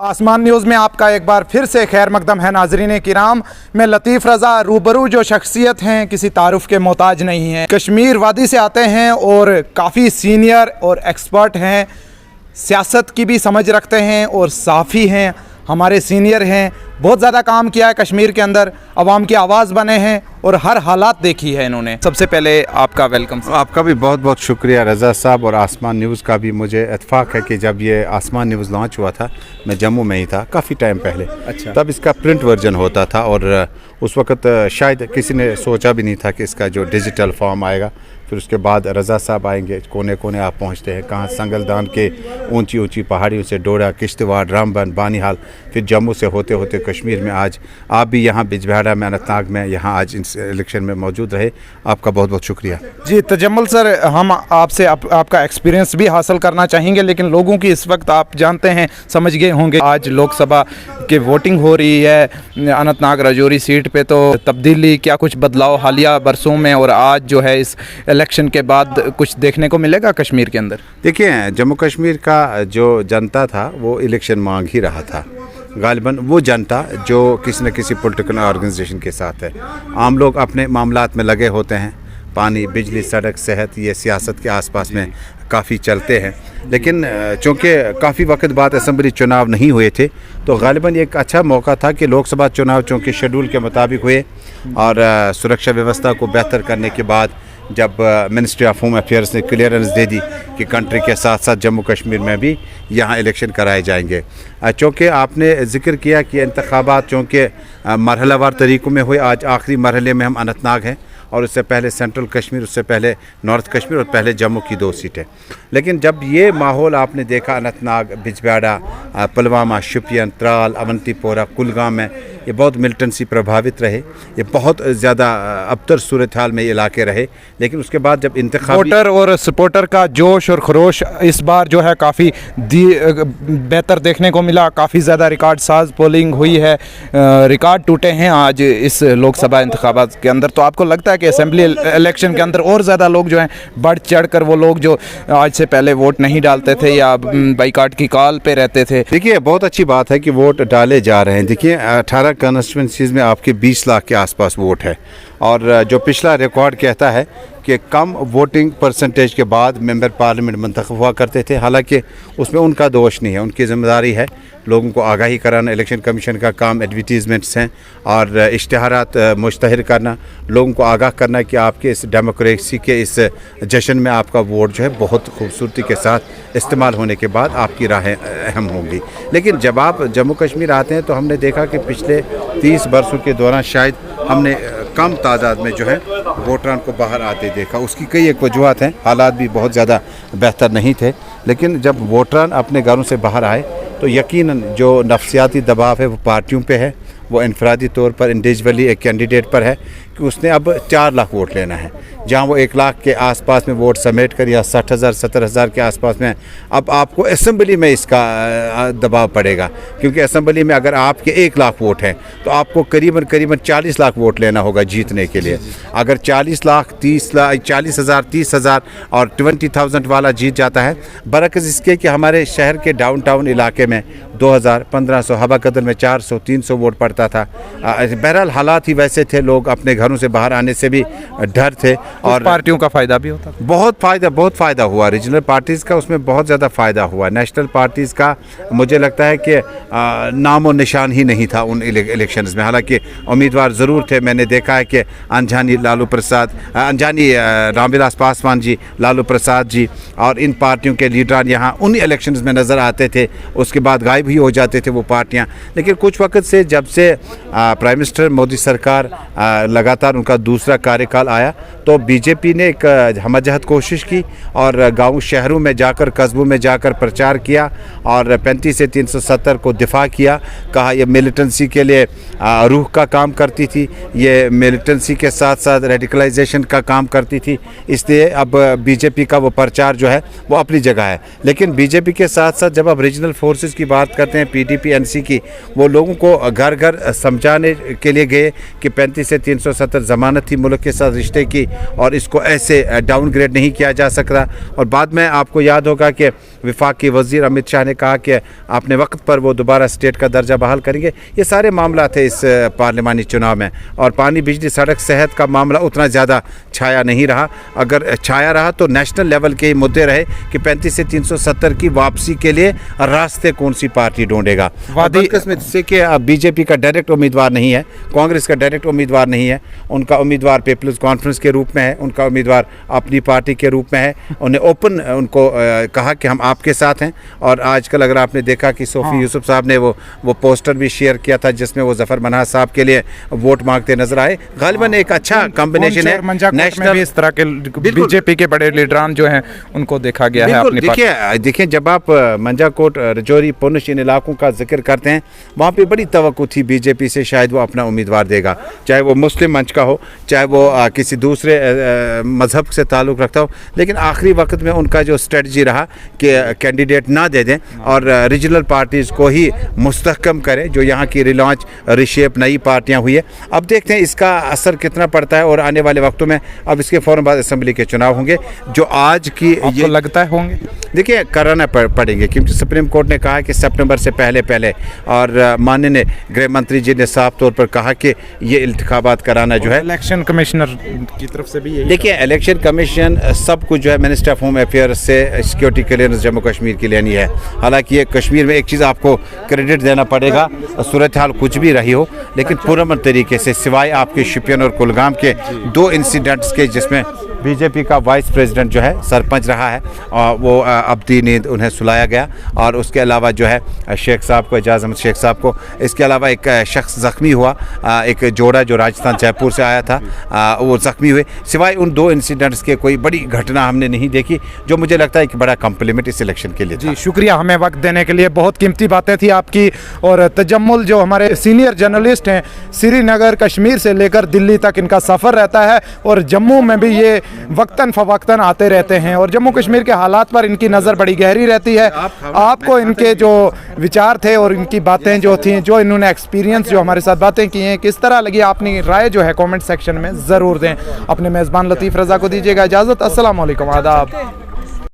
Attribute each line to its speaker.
Speaker 1: आसमान न्यूज़ में आपका एक बार फिर से खैर मकदम है नाजरीन किराम। मैं लतीफ़ रज़ा रूबरू जो शख्सियत हैं किसी तारुफ के मोहताज नहीं हैं, कश्मीर वादी से आते हैं और काफ़ी सीनियर और एक्सपर्ट हैं, सियासत की भी समझ रखते हैं और साफ़ी हैं, हमारे सीनियर हैं, बहुत ज़्यादा काम किया है कश्मीर के अंदर, आवाम की आवाज़ बने हैं और हर हालात देखी है इन्होंने। सबसे पहले आपका वेलकम।
Speaker 2: आपका भी बहुत बहुत शुक्रिया रज़ा साहब, और आसमान न्यूज़ का भी मुझे इत्फाक है कि जब ये आसमान न्यूज़ लॉन्च हुआ था मैं जम्मू में ही था काफ़ी टाइम पहले।
Speaker 1: अच्छा।
Speaker 2: तब इसका प्रिंट वर्जन होता था और उस वक्त शायद किसी ने सोचा भी नहीं था कि इसका जो डिजिटल फॉर्म आएगा। फिर उसके बाद रज़ा साहब आएंगे, कोने कोने आप पहुंचते हैं, कहाँ संगलदान के ऊंची ऊंची पहाड़ियों से डोडा, किश्तवाड़, रामबन, बानीहाल, फिर जम्मू से होते होते कश्मीर में आज आप भी यहाँ बिजबिहाड़ा में, अनंतनाग में यहाँ आज इस इलेक्शन में मौजूद रहे। आपका बहुत बहुत शुक्रिया
Speaker 1: जी। तजम्मुल सर, हम आपसे आपका एक्सपीरियंस भी हासिल करना चाहेंगे, लेकिन लोगों की इस वक्त आप जानते हैं, समझ गए होंगे, आज लोकसभा की वोटिंग हो रही है अनंतनाग राजौरी सीट पे, तो तब्दीली क्या कुछ बदलाव हालिया बरसों में और आज जो है इस इलेक्शन के बाद कुछ देखने को मिलेगा कश्मीर के अंदर?
Speaker 2: देखिए, जम्मू कश्मीर का जो जनता था वो इलेक्शन मांग ही रहा था। गालिबन वो जनता जो किसी न किसी पॉलिटिकल ऑर्गेनाइजेशन के साथ है। आम लोग अपने मामलात में लगे होते हैं, पानी, बिजली, सड़क, सेहत, ये सियासत के आसपास में काफ़ी चलते हैं। लेकिन चूँकि काफ़ी वक्त बाद असम्बली चुनाव नहीं हुए थे, तो गालिबन एक अच्छा मौका था कि लोकसभा चुनाव चूँकि शेड्यूल के मुताबिक हुए और सुरक्षा व्यवस्था को बेहतर करने के बाद जब मिनिस्ट्री ऑफ होम अफेयर्स ने क्लियरेंस दे दी कि कंट्री के साथ साथ जम्मू कश्मीर में भी यहाँ इलेक्शन कराए जाएंगे। चूँकि आपने ज़िक्र किया कि इंतखाबात चूँकि मरहलावार तरीक़ों में हुए, आज आखिरी मरहले में हम अनंतनाग हैं और उससे पहले सेंट्रल कश्मीर, उससे पहले नॉर्थ कश्मीर और पहले जम्मू की 2 सीटें। लेकिन जब ये माहौल आपने देखा अनंतनाग, बिजबिहाड़ा, पुलवामा, शोपियान, त्राल, अवंतीपोरा, कुलगाम में, ये बहुत मिलिटेंसी प्रभावित रहे, ये बहुत ज़्यादा अबतर सूरत हाल में ये इलाके रहे। लेकिन उसके बाद जब इंतखाबी
Speaker 1: वोटर और सपोर्टर का जोश और खरोश इस बार जो है काफ़ी बेहतर देखने को मिला, काफ़ी ज़्यादा रिकॉर्ड साज पोलिंग हुई है, रिकॉर्ड टूटे हैं आज इस लोकसभा इंतखाबात के अंदर। तो आपको लगता है कि असेंबली इलेक्शन के अंदर और ज़्यादा लोग जो हैं बढ़ चढ़ कर, वो लोग जो आज से पहले वोट नहीं डालते थे या बाइकाट की कॉल पे रहते थे?
Speaker 2: देखिए, बहुत अच्छी बात है कि वोट डाले जा रहे हैं। देखिए, 18 कॉन्स्टिट्यूंसीज़ में आपके 20 लाख के आसपास वोट है, और जो पिछला रिकॉर्ड कहता है कि कम वोटिंग परसेंटेज के बाद मेंबर पार्लियामेंट मुंतखब हुआ करते थे। हालांकि उसमें उनका दोष नहीं है, उनकी ज़िम्मेदारी है लोगों को आगाही कराना। इलेक्शन कमीशन का काम एडवर्टीज़मेंट्स हैं और इश्तहारात मुश्तहर करना, लोगों को आगाह करना कि आपके इस डेमोक्रेसी के इस जश्न में आपका वोट जो है बहुत खूबसूरती के साथ इस्तेमाल होने के बाद आपकी राहें अहम होंगी। लेकिन जब आप जम्मू कश्मीर आते हैं तो हमने देखा कि पिछले 30 बरसों के दौरान शायद हमने कम तादाद में जो है वोटरान को बाहर आते देखा। उसकी कई एक वजूहत हैं, हालात भी बहुत ज़्यादा बेहतर नहीं थे। लेकिन जब वोटरान अपने घरों से बाहर आए तो यकीनन जो नफसियाती दबाव है वो पार्टियों पे है, वो इनफरादी तौर पर इंडिविजुअली एक कैंडिडेट पर है कि उसने अब 4 लाख वोट लेना है, जहां वो 1 लाख के आसपास में वोट समेट कर या 60,000 70,000 के आसपास में अब आपको असेंबली में इसका दबाव पड़ेगा। क्योंकि असेंबली में अगर आपके 1 लाख वोट हैं तो आपको करीबन 40 लाख वोट लेना होगा जीतने के लिए। अगर 40 लाख 40,000 30,000 और 20,000 वाला जीत जाता है, बरअक्स इसके कि हमारे शहर के डाउनटाउन इलाके में 2000 1500, हवा कदर में 400 300 वोट पड़ता था। बहरहाल हालात ही वैसे थे, लोग अपने घरों से बाहर आने से भी डर थे और
Speaker 1: पार्टियों का फ़ायदा भी होता था।
Speaker 2: बहुत फ़ायदा हुआ रीजनल पार्टीज़ का, उसमें बहुत ज़्यादा फ़ायदा हुआ। नेशनल पार्टीज़ का मुझे लगता है कि नाम और निशान ही नहीं था उन इलेक्शंस में। हालांकि उम्मीदवार ज़रूर थे, मैंने देखा है कि अंजानी रामविलास पासवान जी, लालू प्रसाद जी और इन पार्टियों के लीडरान यहाँ उन इलेक्शंस में नज़र आते थे, उसके बाद गायब ही हो जाते थे वो पार्टियाँ। लेकिन कुछ वक्त से जब से प्राइम मिनिस्टर मोदी सरकार लगातार उनका दूसरा कार्यकाल आया तो बीजेपी ने एक हमजहत कोशिश की और गाँव शहरों में जाकर, कस्बों में जाकर प्रचार किया और 35 से 370 को दिफा किया। कहा यह मिलिटेंसी के लिए रूह का काम करती थी, ये मिलिटेंसी के साथ साथ रेडिकलाइजेशन का काम करती थी। इसलिए अब बीजेपी का वो प्रचार जो है वो अपनी जगह है। लेकिन बीजेपी के साथ साथ जब आप रीजनल फोर्सेस की बात करते हैं, पीडीपी एनसी की, वो लोगों को घर घर समझाने के लिए गए कि 35 से 370 ज़मानत थी मुल्क के साथ रिश्ते की और इसको ऐसे डाउनग्रेड नहीं किया जा सकता। और बाद में आपको याद होगा कि वफाकी वज़ीर अमित शाह ने कहा कि अपने वक्त पर वो दोबारा स्टेट का दर्जा बहाल करेंगे। ये सारे मामला थे इस पार्लिमानी चुनाव में। और पानी, बिजली, सड़क, सेहत का मामला उतना ज़्यादा छाया नहीं रहा। अगर छाया रहा तो नेशनल लेवल के ही मुद्दे रहे कि 35 से 370 की वापसी के लिए रास्ते कौन सी पार्टी ढूंढेगा। बदकिस्मती से कि बीजेपी का डायरेक्ट उम्मीदवार नहीं है, कांग्रेस का डायरेक्ट उम्मीदवार नहीं है, उनका उम्मीदवार पीपल्स कॉन्फ्रेंस के रूप में है, उनका उम्मीदवार अपनी पार्टी के रूप में है। उन्हें ओपन उनको कहा कि हम आपके साथ हैं। और आजकल अगर आपने देखा कि सोफी यूसुफ साहब ने वो पोस्टर भी शेयर किया था जिसमें वो जफर मनाज साहब के लिए वोट मांगते नजर आए। गालिबन एक अच्छा कॉम्बिनेशन है।
Speaker 1: नेशनल भी इस तरह के बीजेपी के बड़े लीडरान जो हैं उनको देखा गया है अपनी पार्टी।
Speaker 2: देखिए जब आप मंजाकोट, रजौरी, पुंछ इन इलाकों का जिक्र करते हैं, वहाँ पे बड़ी तवक्को थी बीजेपी से शायद वो अपना उम्मीदवार देगा, चाहे वो मुस्लिम मंच का हो, चाहे वो किसी दूसरे मजहब से ताल्लुक़ रखता हो। लेकिन आखिरी वक्त में उनका जो स्ट्रेटजी रहा कि कैंडिडेट ना दे दें और रीजनल पार्टीज़ को ही मुस्तहकम करें, जो यहाँ की रिलॉन्च, रिशेप, नई पार्टियाँ हुई है। अब देखते हैं इसका असर कितना पड़ता है। और आने वाले वक्तों में, अब इसके फ़ौरन बाद असम्बली के चुनाव होंगे जो आज की
Speaker 1: ये लगता है होंगे,
Speaker 2: देखिए कराना पड़ेंगे, क्योंकि सुप्रीम कोर्ट ने कहा कि सितंबर से पहले और माननीय गृह मंत्री जी ने साफ तौर पर कहा कि ये इंतखाबात कराना जो है
Speaker 1: इलेक्शन कमिश्नर की तरफ से भी यही।
Speaker 2: देखिए इलेक्शन कमीशन सब कुछ जो है मिनिस्टर ऑफ होम अफेयर्स से सिक्योरिटी क्लियरेंस जम्मू कश्मीर के लिए नहीं है। हालांकि ये कश्मीर में एक चीज़ आपको क्रेडिट देना पड़ेगा, सूरत हाल कुछ भी रही हो, लेकिन पुरअमन तरीके से, सिवाय आपके शोपियान और कुलगाम के 2 इंसिडेंट्स के जिसमें बीजेपी का वाइस प्रेसिडेंट जो है सरपंच रहा है और वो अब्दी नींद उन्हें सुलाया गया। और उसके अलावा जो है शेख साहब को, एजाज अहमद शेख साहब को, इसके अलावा एक शख्स ज़ख्मी हुआ, एक जोड़ा जो राजस्थान जयपुर से आया था वो ज़ख्मी हुए। सिवाय उन 2 इंसिडेंट्स के कोई बड़ी घटना हमने नहीं देखी, जो मुझे लगता है कि बड़ा कम्प्लीमेंट इस इलेक्शन के लिए।
Speaker 1: जी शुक्रिया हमें वक्त देने के लिए, बहुत कीमती बातें थी आपकी। और तजम्मुल जो हमारे सीनियर जर्नलिस्ट हैं, श्रीनगर कश्मीर से लेकर दिल्ली तक इनका सफ़र रहता है और जम्मू में भी ये वक्तन फवक्तन आते रहते हैं और जम्मू कश्मीर के हालात पर इनकी नज़र बड़ी गहरी रहती है। आपको इनके जो विचार थे और इनकी बातें जो थी, जो इन्होंने एक्सपीरियंस जो हमारे साथ बातें की हैं, किस तरह लगी, अपनी राय जो है कमेंट सेक्शन में ज़रूर दें। अपने मेज़बान लतीफ़ रज़ा को दीजिएगा इजाज़त। अस्सलाम वालेकुम, आदाब।